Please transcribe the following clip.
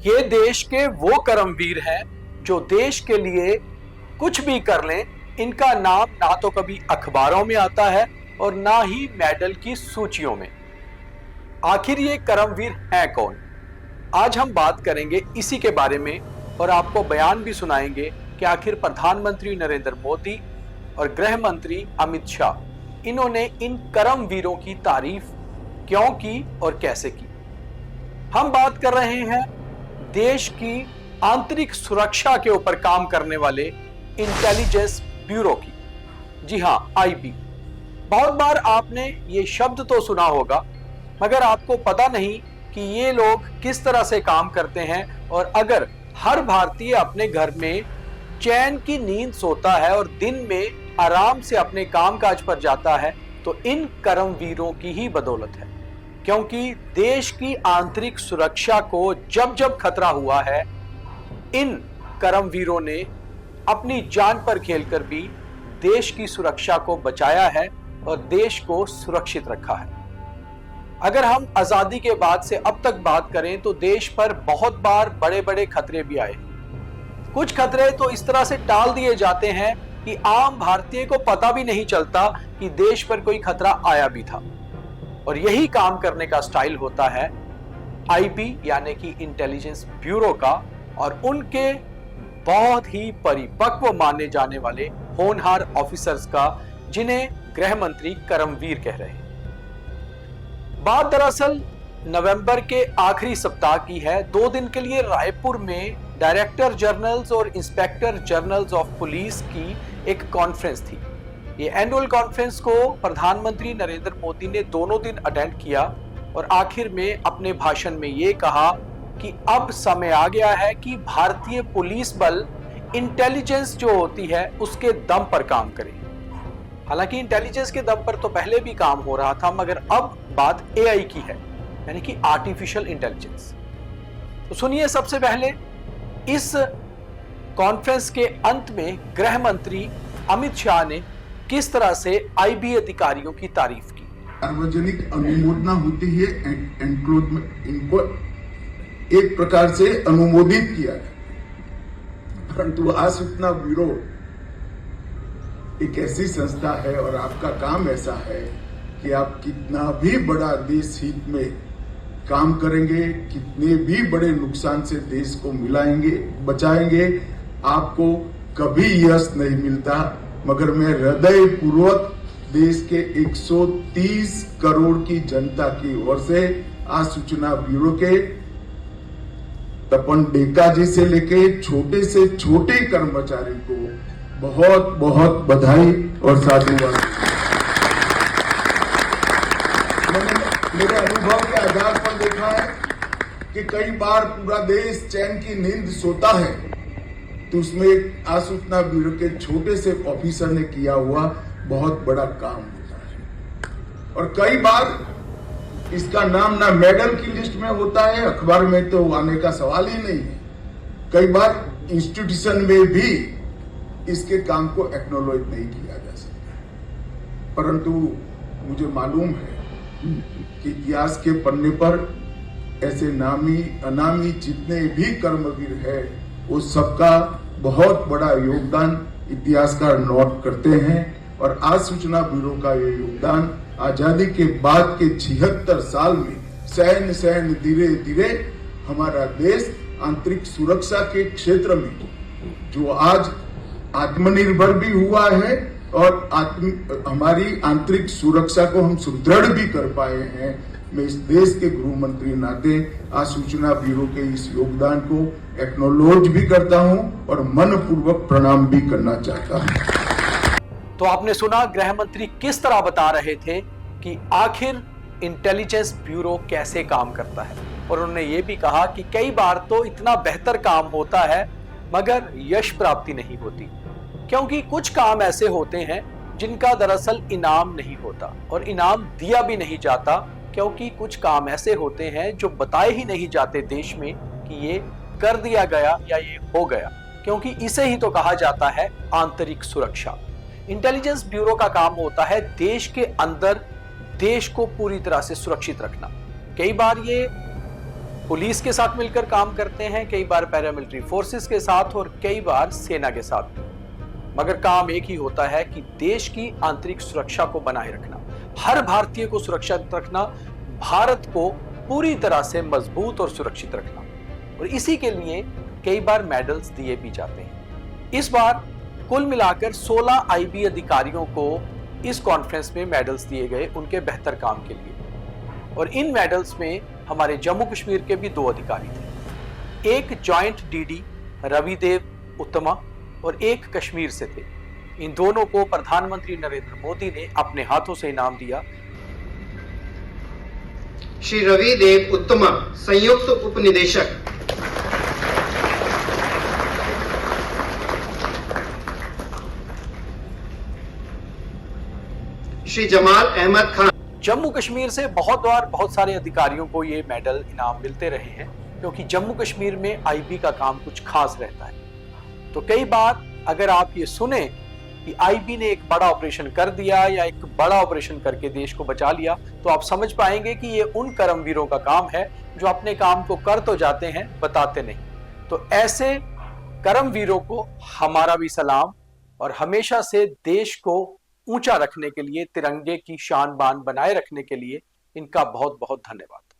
ये देश के वो कर्मवीर हैं जो देश के लिए कुछ भी कर लें, इनका नाम ना तो कभी अखबारों में आता है और ना ही मेडल की सूचियों में। आखिर ये कर्मवीर हैं कौन? आज हम बात करेंगे इसी के बारे में और आपको बयान भी सुनाएंगे कि आखिर प्रधानमंत्री नरेंद्र मोदी और गृह मंत्री अमित शाह इन्होंने इन कर्मवीरों की तारीफ क्यों की और कैसे की। हम बात कर रहे हैं देश की आंतरिक सुरक्षा के ऊपर काम करने वाले इंटेलिजेंस ब्यूरो की। जी हां, आईबी। बहुत बार आपने ये शब्द तो सुना होगा, मगर आपको पता नहीं कि ये लोग किस तरह से काम करते हैं। और अगर हर भारतीय अपने घर में चैन की नींद सोता है और दिन में आराम से अपने कामकाज पर जाता है, तो इन कर्मवीरों की ही बदौलत है। क्योंकि देश की आंतरिक सुरक्षा को जब जब खतरा हुआ है, इन कर्मवीरों ने अपनी जान पर खेलकर भी देश की सुरक्षा को बचाया है और देश को सुरक्षित रखा है। अगर हम आजादी के बाद से अब तक बात करें तो देश पर बहुत बार बड़े बड़े खतरे भी आए। कुछ खतरे तो इस तरह से टाल दिए जाते हैं कि आम भारतीय को पता भी नहीं चलता कि देश पर कोई खतरा आया भी था। और यही काम करने का स्टाइल होता है आईबी यानी कि इंटेलिजेंस ब्यूरो का और उनके बहुत ही परिपक्व माने जाने वाले होनहार ऑफिसर्स का, जिन्हें गृह मंत्री कर्मवीर कह रहे हैं। बात दरअसल नवंबर के आखिरी सप्ताह की है। 2 दिन के लिए रायपुर में डायरेक्टर जनरल्स और इंस्पेक्टर जनरल्स ऑफ पुलिस की एक कॉन्फ्रेंस थी। ये एनुअल कॉन्फ्रेंस को प्रधानमंत्री नरेंद्र मोदी ने दोनों दिन अटेंड किया और आखिर में अपने भाषण में ये कहा कि अब समय आ गया है कि भारतीय पुलिस बल इंटेलिजेंस जो होती है उसके दम पर काम करे। हालांकि इंटेलिजेंस के दम पर तो पहले भी काम हो रहा था, मगर अब बात एआई की है, यानी कि आर्टिफिशियल इंटेलिजेंस। तो सुनिए, सबसे पहले इस कॉन्फ्रेंस के अंत में गृह मंत्री अमित शाह ने किस तरह से आईबी अधिकारियों की तारीफ की। सार्वजनिक अनुमोदना होती है, इनको एक प्रकार से अनुमोदित किया है, परंतु आसूचना ब्यूरो एक ऐसी संस्था है और आपका काम ऐसा है कि आप कितना भी बड़ा देश हित में काम करेंगे, कितने भी बड़े नुकसान से देश को बचाएंगे, आपको कभी यश नहीं मिलता। मगर मैं हृदय पूर्वक देश के 130 करोड़ की जनता की ओर से आसूचना ब्यूरो के तपन डेका जी से लेके छोटे से छोटे कर्मचारी को बहुत बहुत बधाई और साधुवाद। मैंने मेरे अनुभव के आधार पर देखा है कि कई बार पूरा देश चैन की नींद सोता है, तो उसमें एक आसूचना ब्यूरो के छोटे से ऑफिसर ने किया हुआ बहुत बड़ा काम होता है। और कई बार इसका नाम ना मेडल की लिस्ट में होता है, अखबार में तो आने का सवाल ही नहीं है। कई बार इंस्टीट्यूशन में भी इसके काम को एक्नॉलेज नहीं किया जा सकता, परंतु मुझे मालूम है कि इतिहास के पन्ने पर ऐसे नामी अनामी जितने भी कर्मवीर है, वो सबका बहुत बड़ा योगदान इतिहासकार नोट करते हैं। और आज सूचना ब्यूरो का ये योगदान आजादी के बाद के 76 साल में सहन धीरे धीरे हमारा देश आंतरिक सुरक्षा के क्षेत्र में जो आज आत्मनिर्भर भी हुआ है और हमारी आंतरिक सुरक्षा को हम सुदृढ़ भी कर पाए हैं। मैं इस देश के गृह मंत्री नाते आज सूचना ब्यूरो के इस योगदान को एक्नॉलेज भी करता हूं और मनपूर्वक प्रणाम भी करना चाहता हूं। तो आपने सुना गृह मंत्री किस तरह बता रहे थे कि आखिर इंटेलिजेंस ब्यूरो कैसे काम करता है। और उन्होंने ये भी कहा कि कई बार तो इतना बेहतर काम होता है मगर यश प्राप्ति नहीं होती, क्योंकि कुछ काम ऐसे होते हैं जिनका दरअसल इनाम नहीं होता और इनाम दिया भी नहीं जाता, क्योंकि कुछ काम ऐसे होते हैं जो बताए ही नहीं जाते देश में कि ये कर दिया गया या ये हो गया, क्योंकि इसे ही तो कहा जाता है आंतरिक सुरक्षा। इंटेलिजेंस ब्यूरो का काम होता है देश के अंदर देश को पूरी तरह से सुरक्षित रखना। कई बार ये पुलिस के साथ मिलकर काम करते हैं, कई बार पैरामिलिट्री फोर्सेस के साथ और कई बार सेना के साथ। मगर काम एक ही होता है कि देश की आंतरिक सुरक्षा को बनाए रखना, हर भारतीय को सुरक्षित रखना, भारत को पूरी तरह से मजबूत और सुरक्षित रखना। और इसी के लिए कई बार मेडल्स दिए भी जाते हैं। इस बार कुल मिलाकर 16 आईबी अधिकारियों को इस कॉन्फ्रेंस में मेडल्स दिए गए उनके बेहतर काम के लिए। और इन मेडल्स में हमारे जम्मू कश्मीर के भी 2 अधिकारी थे, एक जॉइंट डीडी रविदेव उत्तमा और एक कश्मीर से थे। इन दोनों को प्रधानमंत्री नरेंद्र मोदी ने अपने हाथों से इनाम दिया। श्री रविदेव उत्तमा, संयुक्त उप निदेशक। श्री जमाल अहमद खान। जम्मू कश्मीर से बहुत सारे अधिकारियों को ये मेडल इनाम मिलते रहे हैं, क्योंकि जम्मू कश्मीर में आईबी का काम कुछ खास रहता है। तो कई बार अगर आप ये सुने कि आईबी ने एक बड़ा ऑपरेशन कर दिया या एक बड़ा ऑपरेशन करके देश को बचा लिया, तो आप समझ पाएंगे कि ये उन कर्मवीरों का काम है जो अपने काम को कर तो जाते हैं, बताते नहीं। तो ऐसे कर्मवीरों को हमारा भी सलाम, और हमेशा से देश को ऊंचा रखने के लिए, तिरंगे की शान बान बनाए रखने के लिए इनका बहुत बहुत धन्यवाद।